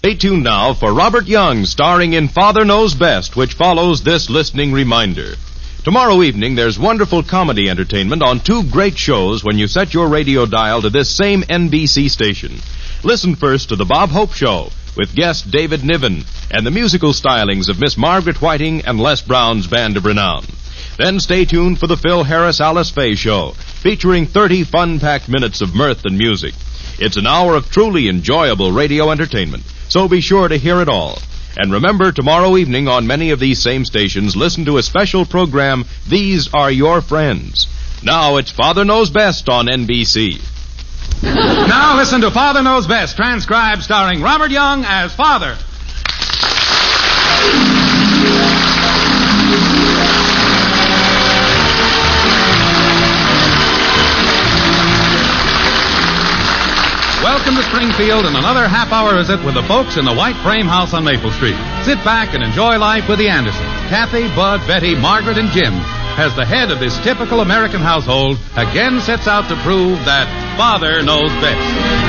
Stay tuned now for Robert Young starring in Father Knows Best, which follows this listening reminder. Tomorrow evening, there's wonderful comedy entertainment on two great shows when you set your radio dial to this same NBC station. Listen first to The Bob Hope Show with guest David Niven and the musical stylings of Miss Margret Whiting and Les Brown's Band of Renown. Then stay tuned for the Phil Harris-Alice Faye Show, featuring 30 fun-packed minutes of mirth and music. It's an hour of truly enjoyable radio entertainment, so be sure to hear it all. And remember, tomorrow evening on many of these same stations, listen to a special program, These Are Your Friends. Now it's Father Knows Best on NBC. Now listen to Father Knows Best, transcribed starring Robert Young as Father. Welcome to Springfield and another half-hour visit with the folks in the white frame house on Maple Street. Sit back and enjoy life with the Andersons. Kathy, Bud, Betty, Margaret, and Jim, as the head of this typical American household, again sets out to prove that Father knows best.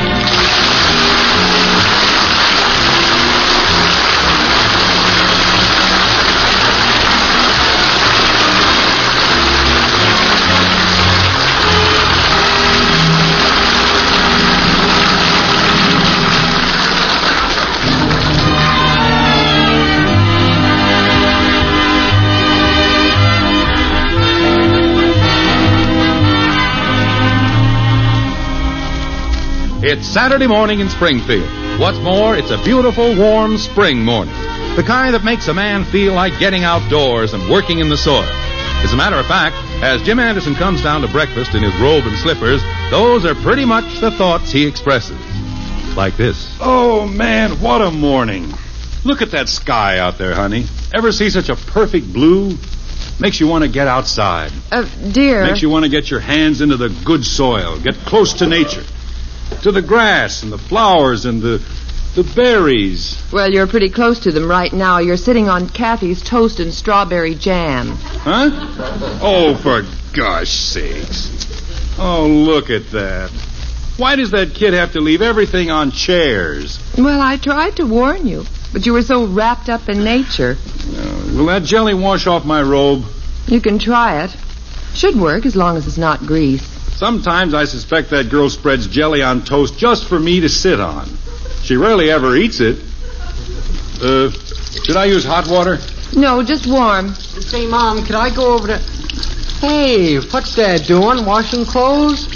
It's Saturday morning in Springfield. What's more, it's a beautiful, warm spring morning. The kind that makes a man feel like getting outdoors and working in the soil. As a matter of fact, as Jim Anderson comes down to breakfast in his robe and slippers, those are pretty much the thoughts he expresses. Like this. Oh, man, what a morning. Look at that sky out there, honey. Ever see such a perfect blue? Makes you want to get outside. Dear. Makes you want to get your hands into the good soil, get close to nature. To the grass and the flowers and the berries. Well, you're pretty close to them right now. You're sitting on Kathy's toast and strawberry jam. Huh? Oh, for gosh sakes. Oh, look at that. Why does that kid have to leave everything on chairs? Well, I tried to warn you, but you were so wrapped up in nature. Will that jelly wash off my robe? You can try it. Should work as long as it's not grease. Sometimes I suspect that girl spreads jelly on toast just for me to sit on. She rarely ever eats it. Should I use hot water? No, just warm. Say, Mom, could I go over to... Hey, what's Dad doing? Washing clothes?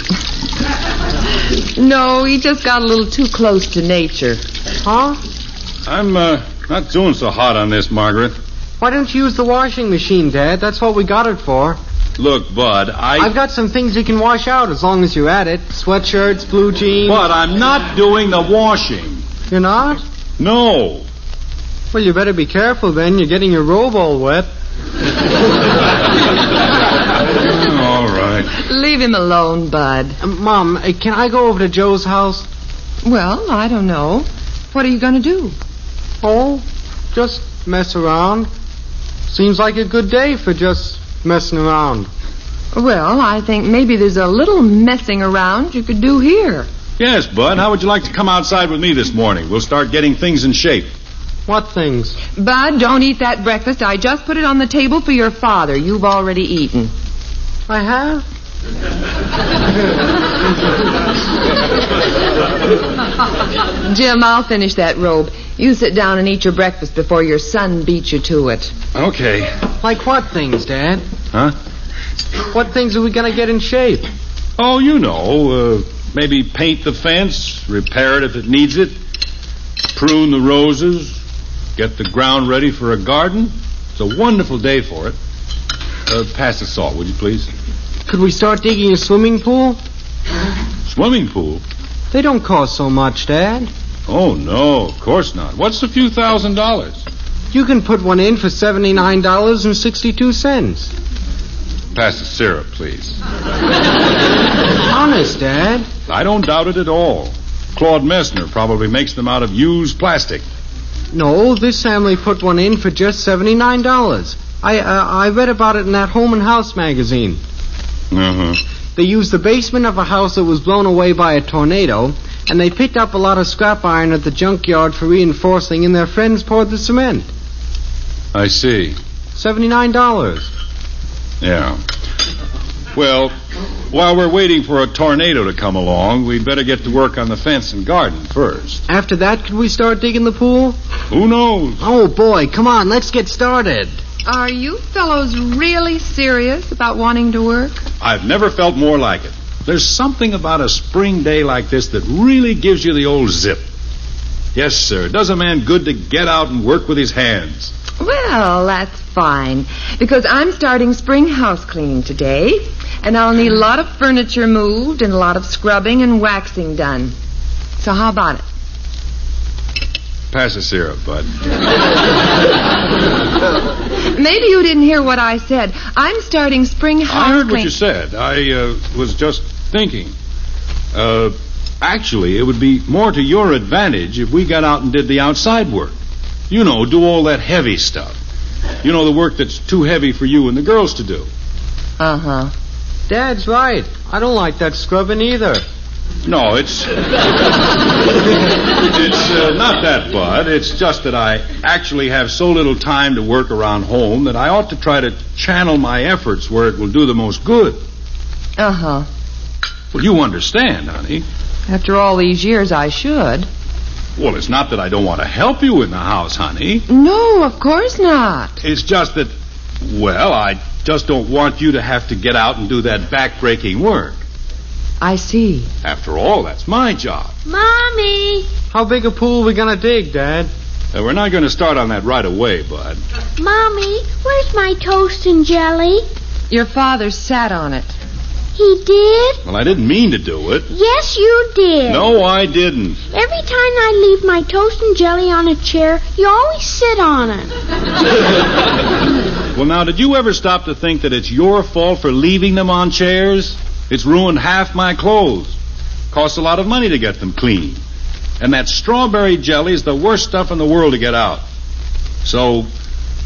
No, he just got a little too close to nature. Huh? I'm not doing so hot on this, Margaret. Why don't you use the washing machine, Dad? That's what we got it for. Look, Bud, I've got some things you can wash out as long as you're at it. Sweatshirts, blue jeans. Bud, I'm not doing the washing. You're not? No. Well, you better be careful then. You're getting your robe all wet. All right. Leave him alone, Bud. Mom, can I go over to Joe's house? Well, I don't know. What are you going to do? Oh, just mess around. Seems like a good day for just... messing around. Well, I think maybe there's a little messing around you could do here. Yes, Bud. How would you like to come outside with me this morning? We'll start getting things in shape. What things? Bud, don't eat that breakfast. I just put it on the table for your father. You've already eaten. I have? Jim, I'll finish that robe. You sit down and eat your breakfast before your son beats you to it. Okay. Like what things, Dad? Huh? What things are we going to get in shape? Oh, you know, maybe paint the fence, repair it if it needs it, prune the roses, get the ground ready for a garden. It's a wonderful day for it. Pass the salt, would you please? Could we start digging a swimming pool? Swimming pool? They don't cost so much, Dad. Oh, no, of course not. What's a few $1,000s? You can put one in for $79.62. Pass the syrup, please. Honest, Dad. I don't doubt it at all. Claude Messner probably makes them out of used plastic. No, this family put one in for just $79. I read about it in that Home and House magazine. Uh-huh. They used the basement of a house that was blown away by a tornado, And they picked up a lot of scrap iron at the junkyard for reinforcing, and their friends poured the cement. I see. $79. Yeah. Well, while we're waiting for a tornado to come along, we'd better get to work on the fence and garden first. After that, could we start digging the pool? Who knows? Oh, boy, come on, let's get started. Are you fellows really serious about wanting to work? I've never felt more like it. There's something about a spring day like this that really gives you the old zip. Yes, sir. It does a man good to get out and work with his hands. Well, that's fine, because I'm starting spring house cleaning today, and I'll need a lot of furniture moved and a lot of scrubbing and waxing done. So how about it? Pass the syrup, bud. Maybe you didn't hear what I said. I'm starting spring house I heard what clean- you said. I was just thinking. Actually, it would be more to your advantage if we got out and did the outside work. You know, do all that heavy stuff. You know, the work that's too heavy for you and the girls to do. Uh-huh. Dad's right. I don't like that scrubbing either. No, it's not that, Bud. It's just that I actually have so little time to work around home that I ought to try to channel my efforts where it will do the most good. Uh-huh. Well, you understand, honey. After all these years, I should. Well, it's not that I don't want to help you in the house, honey. No, of course not. It's just that, well, I just don't want you to have to get out and do that back-breaking work. I see. After all, that's my job. Mommy! How big a pool are we going to dig, Dad? We're not going to start on that right away, Bud. Mommy, where's my toast and jelly? Your father sat on it. He did? Well, I didn't mean to do it. Yes, you did. No, I didn't. Every time I leave my toast and jelly on a chair, you always sit on it. Well, now, did you ever stop to think that it's your fault for leaving them on chairs? It's ruined half my clothes. Costs a lot of money to get them clean. And that strawberry jelly is the worst stuff in the world to get out. So,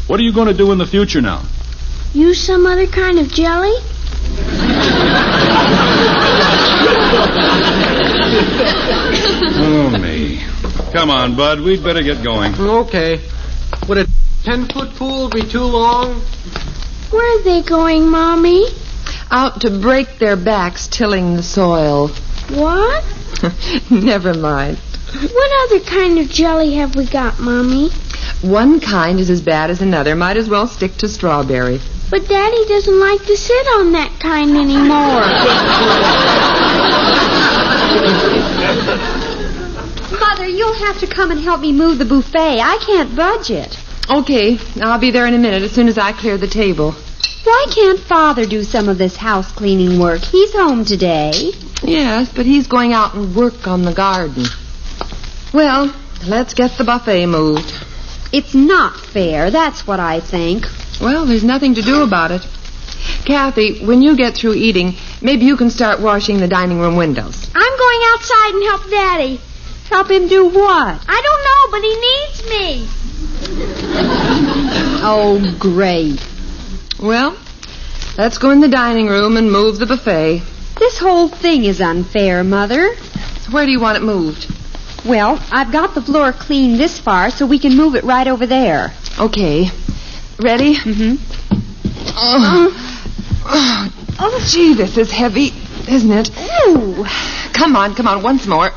what are you going to do in the future now? Use some other kind of jelly? Oh, me. Come on, Bud. We'd better get going. Okay. Would a 10-foot pool be too long? Where are they going, Mommy? Out to break their backs tilling the soil. What? Never mind. What other kind of jelly have we got, Mommy? One kind is as bad as another. Might as well stick to strawberry. But Daddy doesn't like to sit on that kind anymore. Mother, you'll have to come and help me move the buffet. I can't budge it. Okay, I'll be there in a minute as soon as I clear the table. Why can't Father do some of this house cleaning work? He's home today. Yes, but he's going out and work on the garden. Well, let's get the buffet moved. It's not fair, that's what I think. Well, there's nothing to do about it. Kathy, when you get through eating, maybe you can start washing the dining room windows. I'm going outside and help Daddy. Help him do what? I don't know, but he needs me. Oh, great. Well, let's go in the dining room and move the buffet. This whole thing is unfair, Mother. Where do you want it moved? Well, I've got the floor cleaned this far, so we can move it right over there. Okay. Ready? Mm-hmm. Oh, gee, this is heavy, isn't it? Ooh. Come on, once more.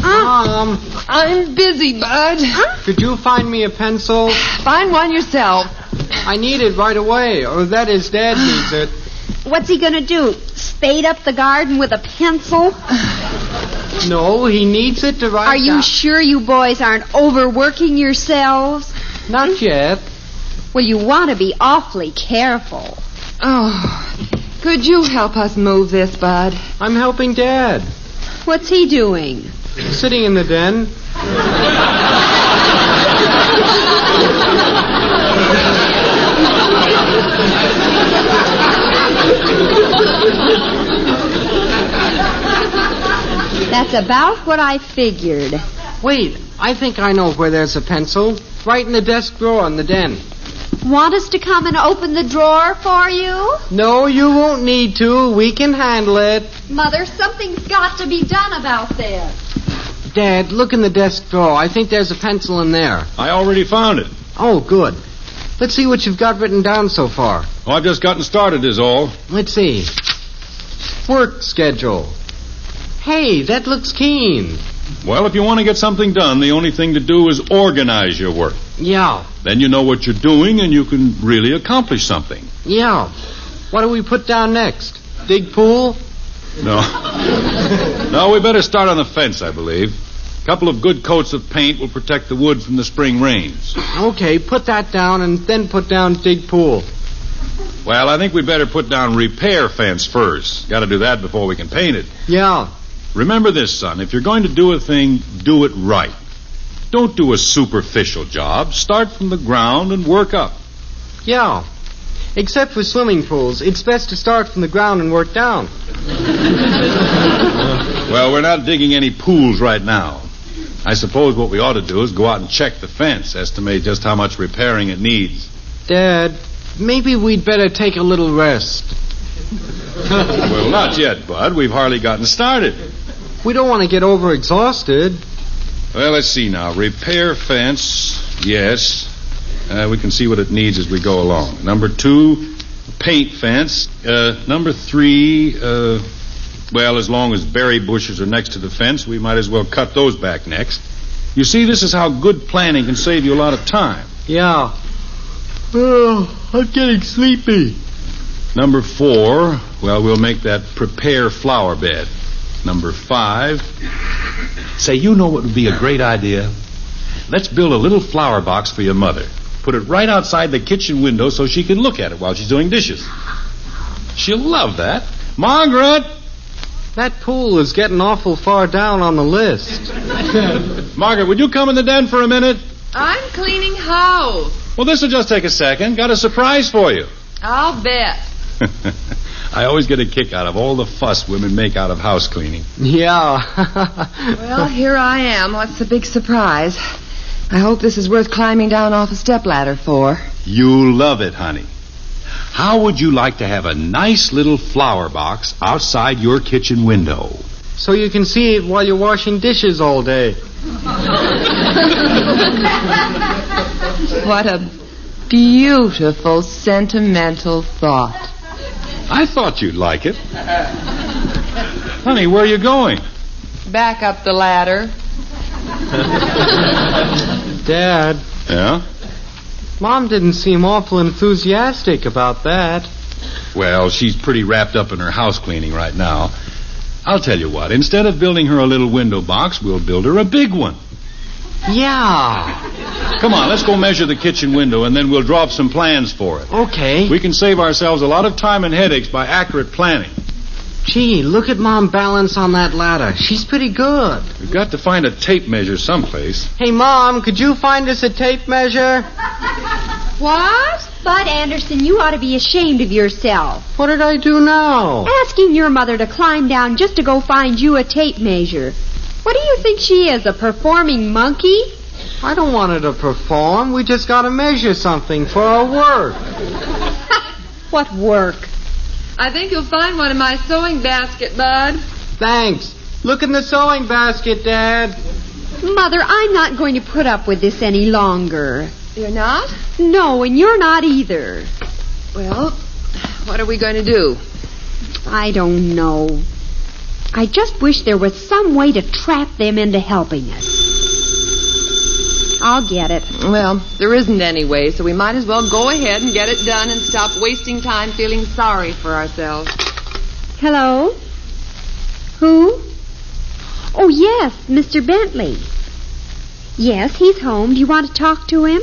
Mom, I'm busy, Bud. could you find me a pencil? Find one yourself. I need it right away, or that is, Dad needs it. What's he gonna do? Spade up the garden with a pencil? No, he needs it to write Are you down. sure you boys aren't overworking yourselves? Not yet. Well, you want to be awfully careful. Oh, could you help us move this, Bud? I'm helping Dad. What's he doing? Sitting in the den. That's about what I figured. Wait, I think I know where there's a pencil. Right in the desk drawer in the den. Want us to come and open the drawer for you? No, you won't need to. We can handle it. Mother, something's got to be done about this. Dad, look in the desk drawer. I think there's a pencil in there. I already found it. Oh, good. Let's see what you've got written down so far. Oh, I've just gotten started is all. Let's see. Work schedule. Hey, that looks keen. Well, if you want to get something done, the only thing to do is organize your work. Yeah. Then you know what you're doing and you can really accomplish something. Yeah. What do we put down next? Dig pool? No. No, we better start on the fence, I believe. A couple of good coats of paint will protect the wood from the spring rains. Okay, put that down and then put down dig pool. Well, I think we better put down repair fence first. Got to do that before we can paint it. Yeah. Remember this, son. If you're going to do a thing, do it right. Don't do a superficial job. Start from the ground and work up. Yeah. Except for swimming pools. It's best to start from the ground and work down. Well, we're not digging any pools right now. I suppose what we ought to do is go out and check the fence, estimate just how much repairing it needs. Dad, maybe we'd better take a little rest. Well, not yet, Bud. We've hardly gotten started. We don't want to get overexhausted. Well, let's see now. Repair fence, yes. We can see what it needs as we go along. Number 2, paint fence. Number 3, well, as long as berry bushes are next to the fence, we might as well cut those back next. You see, this is how good planning can save you a lot of time. Yeah. Oh, I'm getting sleepy. Number 4, well, we'll make that prepare flower bed. Number 5, say, you know what would be a great idea? Let's build a little flower box for your mother. Put it right outside the kitchen window so she can look at it while she's doing dishes. She'll love that. Margret! That pool is getting awful far down on the list. Margret, would you come in the den for a minute? I'm cleaning house. Well, this will just take a second. Got a surprise for you. I'll bet. I always get a kick out of all the fuss women make out of house cleaning. Yeah. Well, here I am. What's the big surprise? I hope this is worth climbing down off a stepladder for. You'll love it, honey. How would you like to have a nice little flower box outside your kitchen window? So you can see it while you're washing dishes all day. What a beautiful, sentimental thought. I thought you'd like it. Honey, where are you going? Back up the ladder. Dad. Yeah? Mom didn't seem awful enthusiastic about that. Well, she's pretty wrapped up in her house cleaning right now. I'll tell you what. Instead of building her a little window box, we'll build her a big one. Yeah. Come on, let's go measure the kitchen window, and then we'll draw up some plans for it. Okay. We can save ourselves a lot of time and headaches by accurate planning. Gee, look at Mom balance on that ladder. She's pretty good. We've got to find a tape measure someplace. Hey, Mom, could you find us a tape measure? What? Bud Anderson, you ought to be ashamed of yourself. What did I do now? Asking your mother to climb down just to go find you a tape measure. What do you think she is, a performing monkey? I don't want her to perform. We just got to measure something for our work. What work? I think you'll find one in my sewing basket, Bud. Thanks. Look in the sewing basket, Dad. Mother, I'm not going to put up with this any longer. You're not? No, and you're not either. Well, what are we going to do? I don't know. I just wish there was some way to trap them into helping us. I'll get it. Well, there isn't any way, so we might as well go ahead and get it done and stop wasting time feeling sorry for ourselves. Hello? Who? Oh, yes, Mr. Bentley. Yes, he's home. Do you want to talk to him?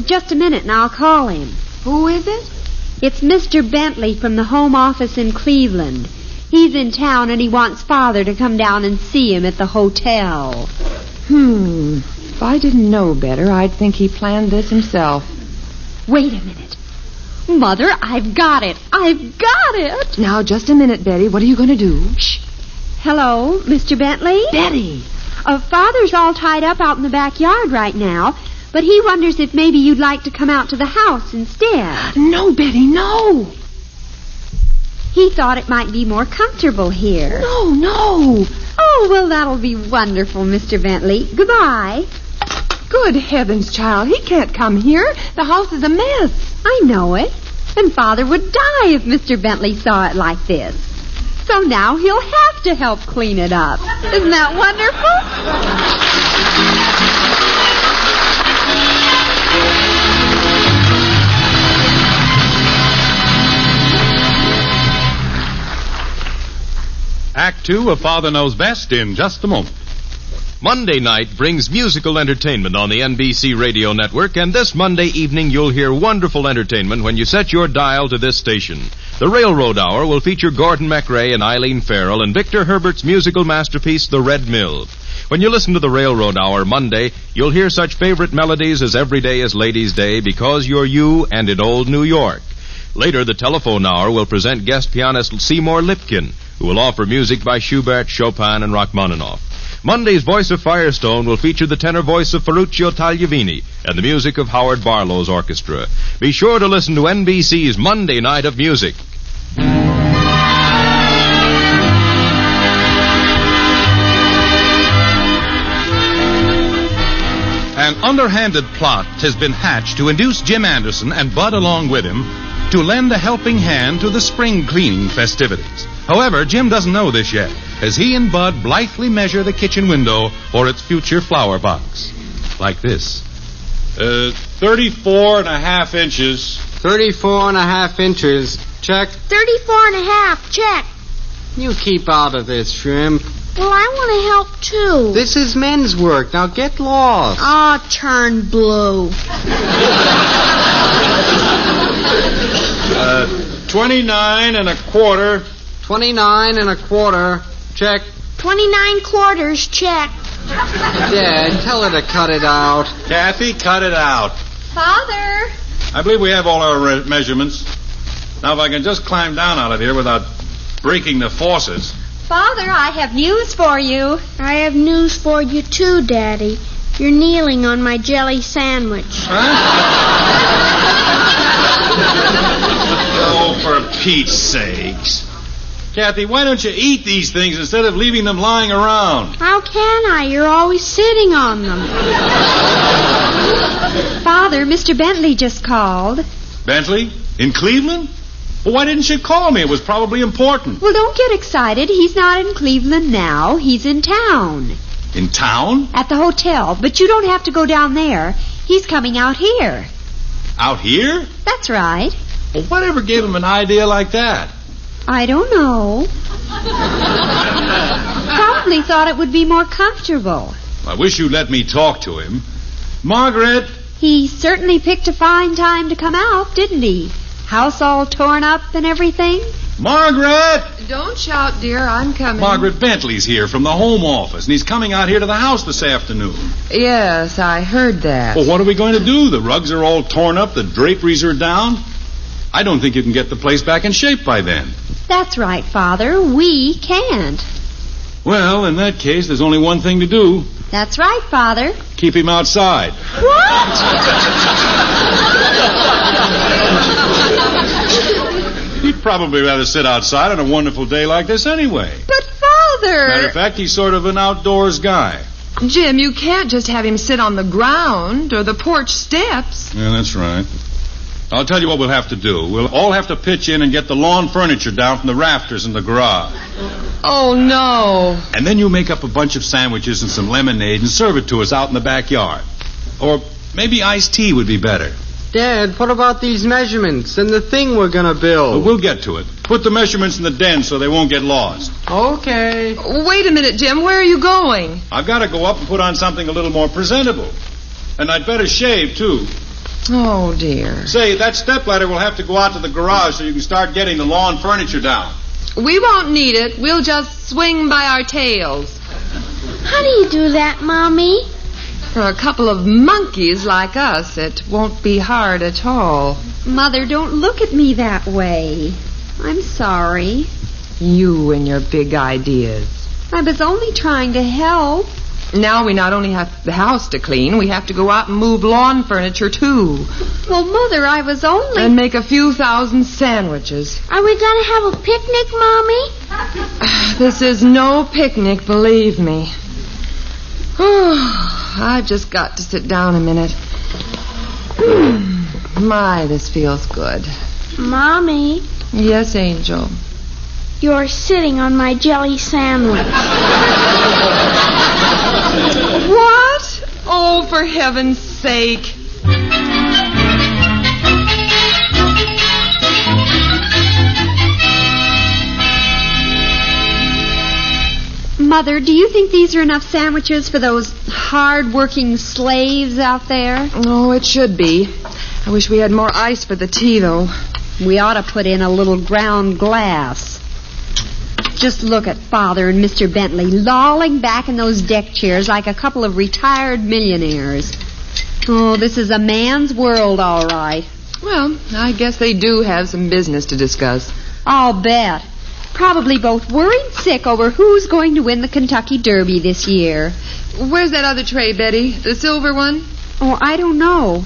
Just a minute and I'll call him. Who is it? It's Mr. Bentley from the home office in Cleveland. He's in town and he wants Father to come down and see him at the hotel. If I didn't know better, I'd think he planned this himself. Wait a minute. Mother, I've got it. I've got it. Now, just a minute, Betty. What are you going to do? Shh. Hello, Mr. Bentley? Betty! Father's all tied up out in the backyard right now, but he wonders if maybe you'd like to come out to the house instead. No, Betty, no. He thought it might be more comfortable here. No. Oh, well, that'll be wonderful, Mr. Bentley. Goodbye. Good heavens, child. He can't come here. The house is a mess. I know it. And Father would die if Mr. Bentley saw it like this. So now he'll have to help clean it up. Isn't that wonderful? Act 2 of Father Knows Best in just a moment. Monday night brings musical entertainment on the NBC Radio Network, and this Monday evening you'll hear wonderful entertainment when you set your dial to this station. The Railroad Hour will feature Gordon MacRae and Eileen Farrell and Victor Herbert's musical masterpiece, The Red Mill. When you listen to the Railroad Hour Monday, you'll hear such favorite melodies as Every Day is Ladies' Day, Because You're You, and In Old New York. Later, the Telephone Hour will present guest pianist Seymour Lipkin, who will offer music by Schubert, Chopin, and Rachmaninoff. Monday's Voice of Firestone will feature the tenor voice of Ferruccio Tagliavini and the music of Howard Barlow's orchestra. Be sure to listen to NBC's Monday Night of Music. An underhanded plot has been hatched to induce Jim Anderson and Bud along with him to lend a helping hand to the spring cleaning festivities. However, Jim doesn't know this yet, as he and Bud blithely measure the kitchen window for its future flower box. Like this. 34 and a half inches. 34 and a half inches. Check. 34 and a half. Check. You keep out of this, Shrimp. Well, I want to help, too. This is men's work. Now get lost. Oh, turn blue. 29 and a quarter. 29 and a quarter. Check. 29 quarters. Check. Dad, tell her to cut it out. Kathy, cut it out. Father. I believe we have all our measurements. Now, if I can just climb down out of here without breaking the faucets. Father, I have news for you. I have news for you, too, Daddy. You're kneeling on my jelly sandwich. Oh, for Pete's sakes. Kathy, why don't you eat these things instead of leaving them lying around? How can I? You're always sitting on them. Father, Mr. Bentley just called. Bentley? In Cleveland? Well, why didn't you call me? It was probably important. Well, don't get excited. He's not in Cleveland now. He's in town. In town? At the hotel. But you don't have to go down there. He's coming out here. Out here? That's right. Well, whatever gave him an idea like that? I don't know. Probably thought it would be more comfortable. I wish you'd let me talk to him. Margret! He certainly picked a fine time to come out, didn't he? House all torn up and everything. Margret! Don't shout, dear. I'm coming. Margret, Bentley's here from the home office, and he's coming out here to the house this afternoon. Yes, I heard that. Well, what are we going to do? The rugs are all torn up, the draperies are down. I don't think you can get the place back in shape by then. That's right, Father. We can't. Well, in that case, there's only one thing to do. That's right, Father. Keep him outside. What? He'd probably rather sit outside on a wonderful day like this anyway. But, Father... Matter of fact, he's sort of an outdoors guy. Jim, you can't just have him sit on the ground or the porch steps. Yeah, that's right. I'll tell you what we'll have to do. We'll all have to pitch in and get the lawn furniture down from the rafters in the garage. Oh, no. And then you make up a bunch of sandwiches and some lemonade and serve it to us out in the backyard. Or maybe iced tea would be better. Dad, what about these measurements and the thing we're going to build? But we'll get to it. Put the measurements in the den so they won't get lost. Okay. Wait a minute, Jim. Where are you going? I've got to go up and put on something a little more presentable. And I'd better shave, too. Oh, dear. Say, that stepladder will have to go out to the garage so you can start getting the lawn furniture down. We won't need it. We'll just swing by our tails. How do you do that, Mommy? For a couple of monkeys like us, it won't be hard at all. Mother, don't look at me that way. I'm sorry. You and your big ideas. I was only trying to help. Now we not only have the house to clean, we have to go out and move lawn furniture, too. Well, Mother, I was only... And make a few thousand sandwiches. Are we going to have a picnic, Mommy? This is no picnic, believe me. I've just got to sit down a minute. My, this feels good. Mommy, Yes, Angel. you're sitting on my jelly sandwich. What? Oh, for heaven's sake. Mother, do you think these are enough sandwiches for those hard-working slaves out there? Oh, it should be. I wish we had more ice for the tea, though. We ought to put in a little ground glass. Just look at Father and Mr. Bentley lolling back in those deck chairs like a couple of retired millionaires. Oh, this is a man's world, all right. Well, I guess they do have some business to discuss. I'll bet. Probably both worried sick over who's going to win the Kentucky Derby this year. Where's that other tray, Betty? The silver one? Oh, I don't know.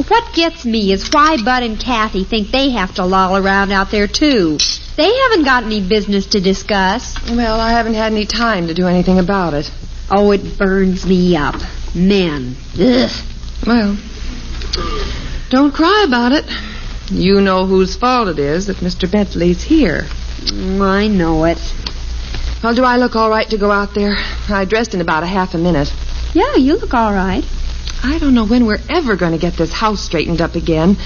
What gets me is why Bud and Kathy think they have to loll around out there, too. They haven't got any business to discuss. Well, I haven't had any time to do anything about it. Oh, it burns me up. Men. Ugh. Well, don't cry about it. You know whose fault it is that Mr. Bentley's here. I know it. Well, do I look all right to go out there? I dressed in about a half a minute. Yeah, you look all right. I don't know when we're ever going to get this house straightened up again,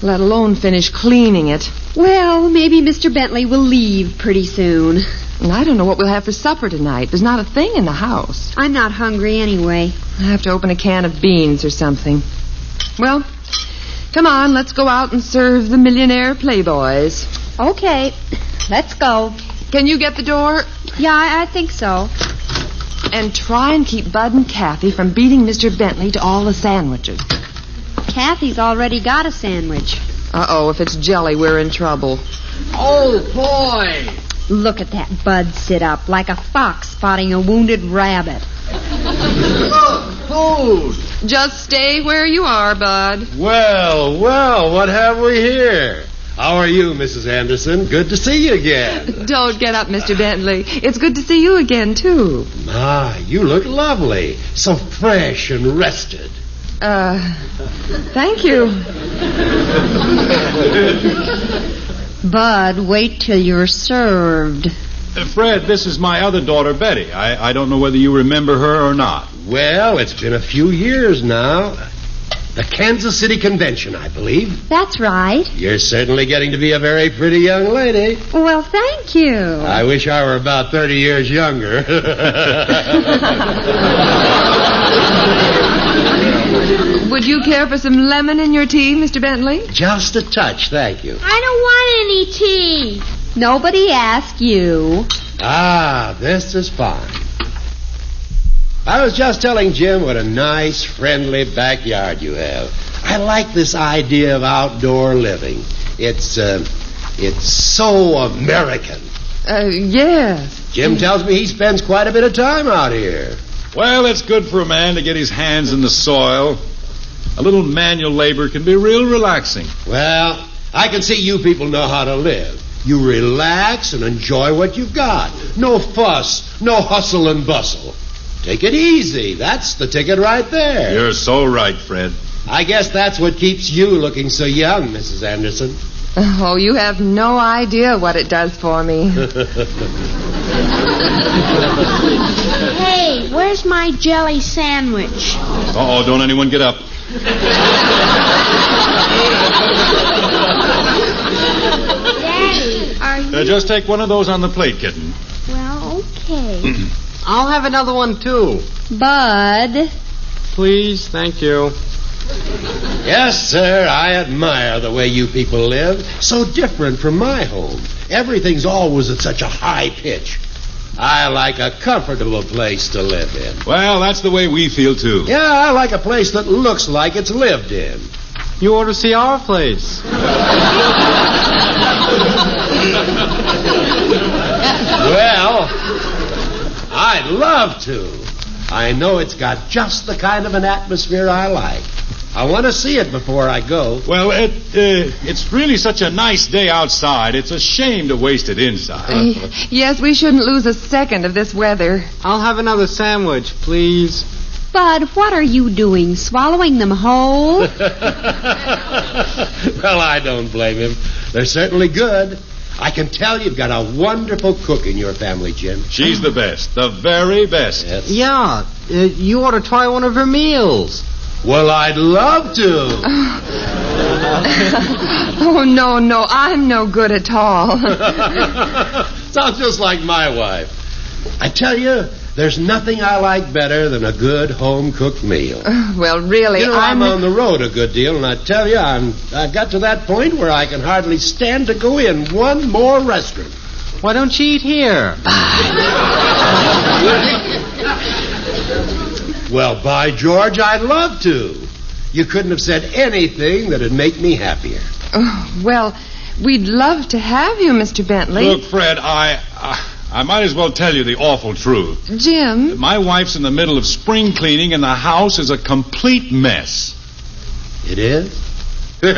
let alone finish cleaning it. Well, maybe Mr. Bentley will leave pretty soon. And I don't know what we'll have for supper tonight. There's not a thing in the house. I'm not hungry anyway. I have to open a can of beans or something. Well, come on, let's go out and serve the millionaire playboys. Okay, let's go. Can you get the door? Yeah, I think so. And try and keep Bud and Kathy from beating Mr. Bentley to all the sandwiches. Kathy's already got a sandwich. Uh-oh, if it's jelly, we're in trouble. Oh, boy! Look at that Bud sit up like a fox spotting a wounded rabbit. Food! Just stay where you are, Bud. Well, what have we here? How are you, Mrs. Anderson? Good to see you again. Don't get up, Mr. Bentley. It's good to see you again, too. My, you look lovely. So fresh and rested. Thank you. Bud, wait till you're served. Fred, this is my other daughter, Betty. I don't know whether you remember her or not. Well, it's been a few years now. The Kansas City Convention, I believe. That's right. You're certainly getting to be a very pretty young lady. Well, thank you. I wish I were about 30 years younger. Would you care for some lemon in your tea, Mr. Bentley? Just a touch, thank you. I don't want any tea. Nobody asked you. Ah, this is fine. I was just telling Jim what a nice, friendly backyard you have. I like this idea of outdoor living. It's so American. Yes. Jim tells me he spends quite a bit of time out here. Well, it's good for a man to get his hands in the soil. A little manual labor can be real relaxing. Well, I can see you people know how to live. You relax and enjoy what you've got. No fuss, no hustle and bustle. Take it easy. That's the ticket right there. You're so right, Fred. I guess that's what keeps you looking so young, Mrs. Anderson. Oh, you have no idea what it does for me. Hey, where's my jelly sandwich? Uh-oh, don't anyone get up. Daddy, are you... Just take one of those on the plate, kitten. Well, okay. I'll have another one, too. Bud. Please, thank you. Yes, sir, I admire the way you people live. So different from my home. Everything's always at such a high pitch. I like a comfortable place to live in. Well, that's the way we feel, too. Yeah, I like a place that looks like it's lived in. You ought to see our place. Well, I'd love to. I know it's got just the kind of an atmosphere I like. I want to see it before I go. Well, it's really such a nice day outside. It's a shame to waste it inside. Yes, we shouldn't lose a second of this weather. I'll have another sandwich, please. Bud, what are you doing? Swallowing them whole? Well, I don't blame him. They're certainly good. I can tell you've got a wonderful cook in your family, Jim. She's the best. The very best. Yes. Yeah, you ought to try one of her meals. Well, I'd love to. Oh, no, I'm no good at all. Sounds just like my wife. I tell you, there's nothing I like better than a good home-cooked meal. Well, really, You know, I'm on the road a good deal, and I tell you, I've got to that point where I can hardly stand to go in one more restaurant. Why don't you eat here? Well, by George, I'd love to. You couldn't have said anything that'd make me happier. Oh, well, we'd love to have you, Mr. Bentley. Look, Fred, I might as well tell you the awful truth. Jim? My wife's in the middle of spring cleaning, and the house is a complete mess. It is? That's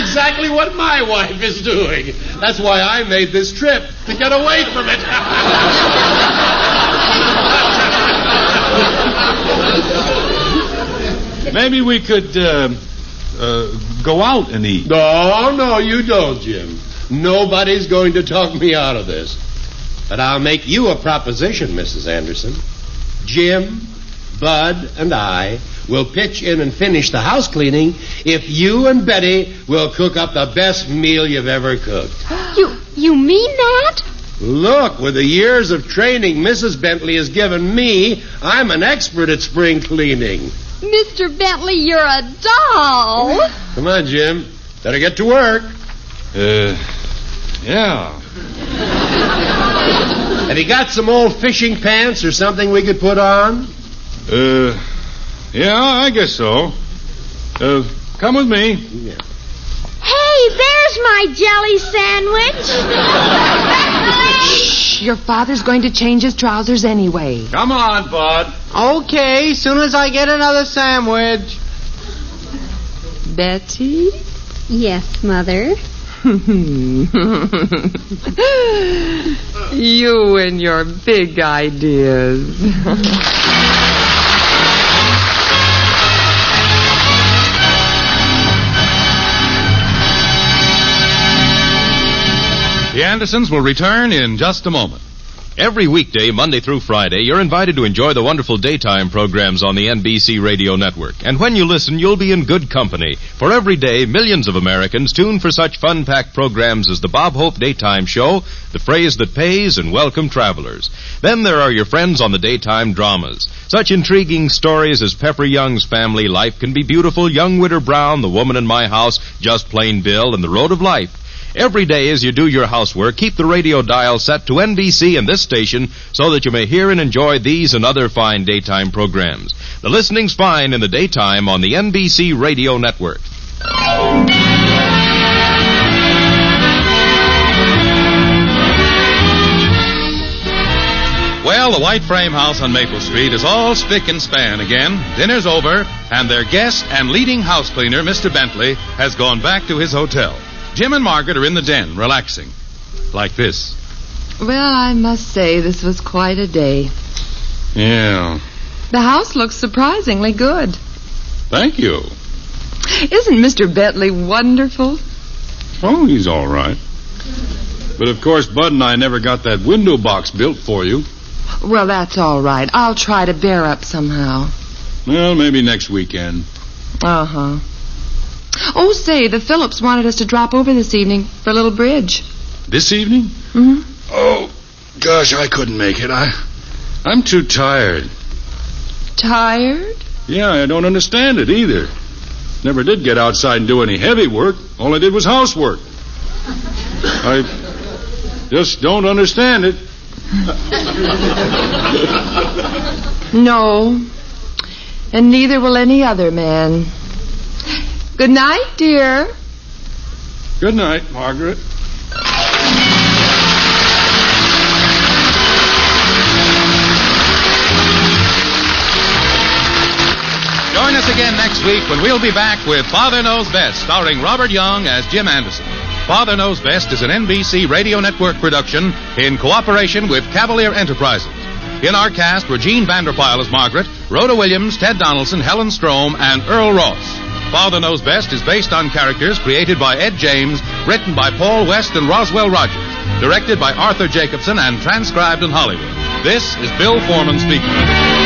exactly what my wife is doing. That's why I made this trip, to get away from it. Maybe we could go out and eat. No, you don't, Jim. Nobody's going to talk me out of this. But I'll make you a proposition, Mrs. Anderson. Jim, Bud, and I will pitch in and finish the house cleaning if you and Betty will cook up the best meal you've ever cooked. You mean that? Look, with the years of training Mrs. Bentley has given me, I'm an expert at spring cleaning. Mr. Bentley, you're a doll. Come on, Jim. Better get to work. Yeah. Have you got some old fishing pants or something we could put on? Yeah, I guess so. Come with me. Yeah. Hey, there's my jelly sandwich. Shh, your father's going to change his trousers anyway. Come on, Bud. Okay, soon as I get another sandwich. Betty? Yes, Mother. You and your big ideas. The Andersons will return in just a moment. Every weekday, Monday through Friday, you're invited to enjoy the wonderful daytime programs on the NBC Radio Network. And when you listen, you'll be in good company. For every day, millions of Americans tune for such fun-packed programs as the Bob Hope Daytime Show, The Phrase That Pays, and Welcome Travelers. Then there are your friends on the daytime dramas. Such intriguing stories as Pepper Young's Family Life Can Be Beautiful, Young Widder Brown, The Woman in My House, Just Plain Bill, and The Road of Life. Every day as you do your housework, keep the radio dial set to NBC and this station so that you may hear and enjoy these and other fine daytime programs. The listening's fine in the daytime on the NBC Radio Network. Well, the White Frame House on Maple Street is all spick and span again. Dinner's over, and their guest and leading house cleaner, Mr. Bentley, has gone back to his hotel. Jim and Margaret are in the den, relaxing. Like this. Well, I must say this was quite a day. Yeah. The house looks surprisingly good. Thank you. Isn't Mr. Bentley wonderful? Oh, he's all right. But, of course, Bud and I never got that window box built for you. Well, that's all right. I'll try to bear up somehow. Well, maybe next weekend. Uh-huh. Oh, say, the Phillips wanted us to drop over this evening for a little bridge. This evening? Mm-hmm. Oh, gosh, I couldn't make it. I'm too tired. Tired? Yeah, I don't understand it either. Never did get outside and do any heavy work. All I did was housework. I just don't understand it. No. And neither will any other man. Good night, dear. Good night, Margaret. next week when we'll be back with Father Knows Best, starring Robert Young as Jim Anderson. Father Knows Best is an NBC Radio Network production in cooperation with Cavalier Enterprises. In our cast were Jean Vander Pyl as Margret, Rhoda Williams, Ted Donaldson, Helen Strome, and Earl Ross. Father Knows Best is based on characters created by Ed James, written by Paul West and Roswell Rogers, directed by Arthur Jacobson, and transcribed in Hollywood. This is Bill Foreman speaking.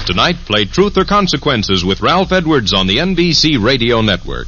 Tonight, play Truth or Consequences with Ralph Edwards on the NBC Radio Network.